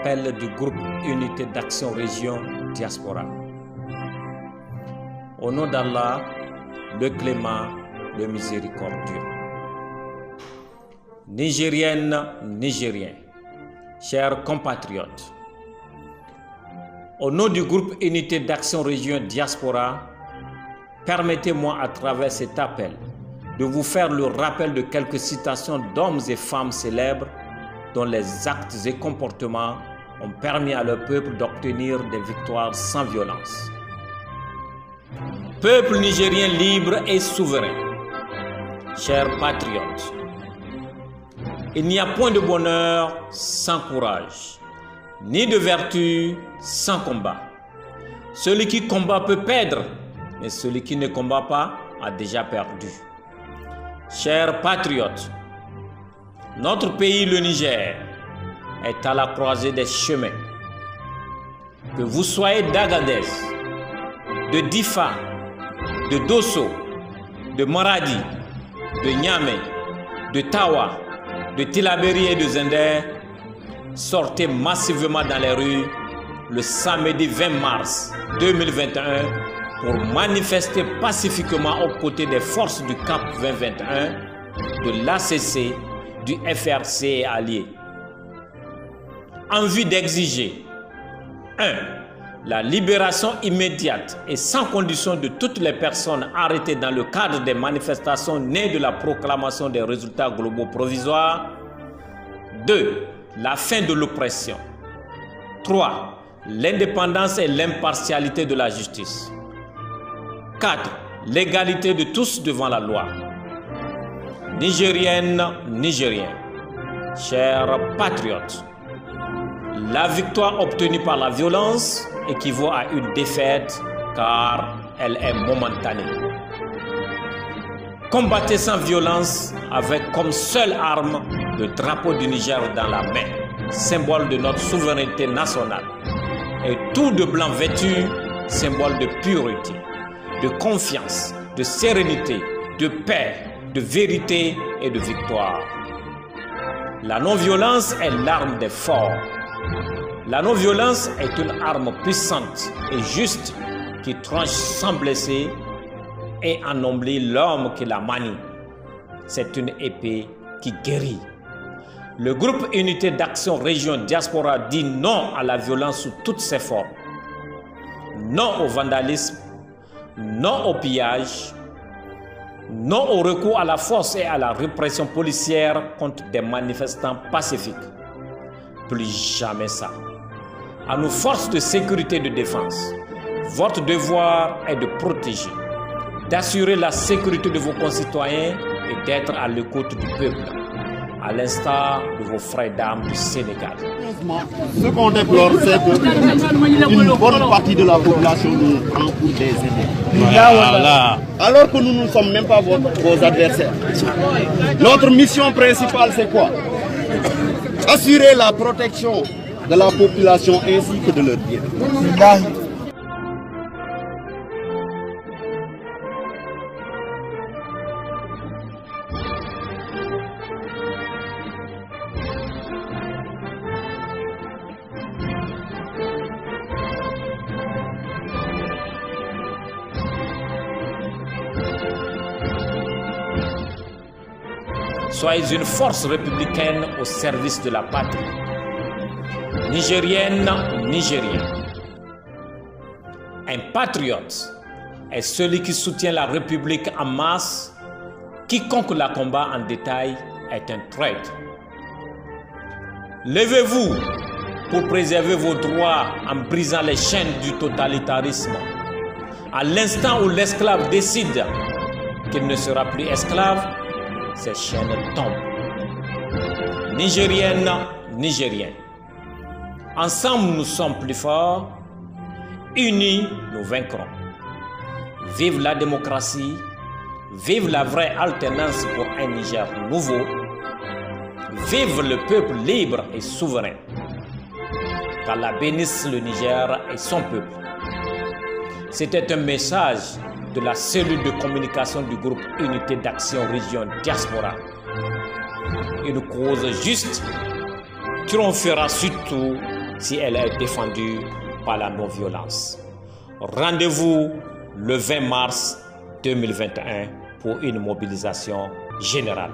l'appel du groupe Unité d'Action Région Diaspora. Au nom d'Allah, le clément, le miséricordieux. Nigériennes, Nigériens, chers compatriotes, au nom du groupe Unité d'Action Région Diaspora, permettez-moi à travers cet appel de vous faire le rappel de quelques citations d'hommes et femmes célèbres dont les actes et comportements ont permis à leur peuple d'obtenir des victoires sans violence. Peuple nigérien libre et souverain, chers patriotes, il n'y a point de bonheur sans courage, ni de vertu sans combat. Celui qui combat peut perdre, mais celui qui ne combat pas a déjà perdu. Chers patriotes, notre pays, le Niger, est à la croisée des chemins. Que vous soyez d'Agadez, de Difa, de Dosso, de Maradi, de Niamey, de Tawa, de Tillabéri et de Zender, sortez massivement dans les rues le samedi 20 mars 2021 pour manifester pacifiquement aux côtés des forces du CAP 2021, de l'ACC, du FRC et alliés, en vue d'exiger 1. La libération immédiate et sans condition de toutes les personnes arrêtées dans le cadre des manifestations nées de la proclamation des résultats globaux provisoires. 2. La fin de l'oppression. 3. L'indépendance et l'impartialité de la justice. 4. L'égalité de tous devant la loi. Nigériennes, Nigériens, chers patriotes, la victoire obtenue par la violence équivaut à une défaite car elle est momentanée. Combattez sans violence avec comme seule arme le drapeau du Niger dans la main, symbole de notre souveraineté nationale, et tout de blanc vêtu, symbole de pureté, de confiance, de sérénité, de paix, de vérité et de victoire. La non-violence est l'arme des forts. La non-violence est une arme puissante et juste qui tranche sans blesser et ennombler l'homme qui la manie. C'est une épée qui guérit. Le groupe Unité d'Action Région Diaspora dit non à la violence sous toutes ses formes. Non au vandalisme, non au pillage, non au recours à la force et à la répression policière contre des manifestants pacifiques. Plus jamais ça. À nos forces de sécurité et de défense, votre devoir est de protéger, d'assurer la sécurité de vos concitoyens et d'être à l'écoute du peuple, à l'instar de vos frères d'armes du Sénégal. Ce qu'on déplore, c'est qu'une bonne partie de la population nous prend pour des ennemis. Voilà. Alors que nous ne sommes même pas vos adversaires. Notre mission principale, c'est quoi? Assurer la protection de la population ainsi que de leurs biens. Soyez une force républicaine au service de la patrie. Nigériennes, Nigériens. Un patriote est celui qui soutient la République en masse. Quiconque la combat en détail est un traître. Levez-vous pour préserver vos droits en brisant les chaînes du totalitarisme. À l'instant où l'esclave décide qu'il ne sera plus esclave, ces chaînes tombent. Nigériennes, Nigériens. Ensemble, nous sommes plus forts. Unis, nous vaincrons. Vive la démocratie. Vive la vraie alternance pour un Niger nouveau. Vive le peuple libre et souverain. Qu'Allah bénisse le Niger et son peuple. C'était un message de la cellule de communication du groupe Unité d'Action Région Diaspora. Une cause juste triomphera surtout si elle est défendue par la non-violence. Rendez-vous le 20 mars 2021 pour une mobilisation générale.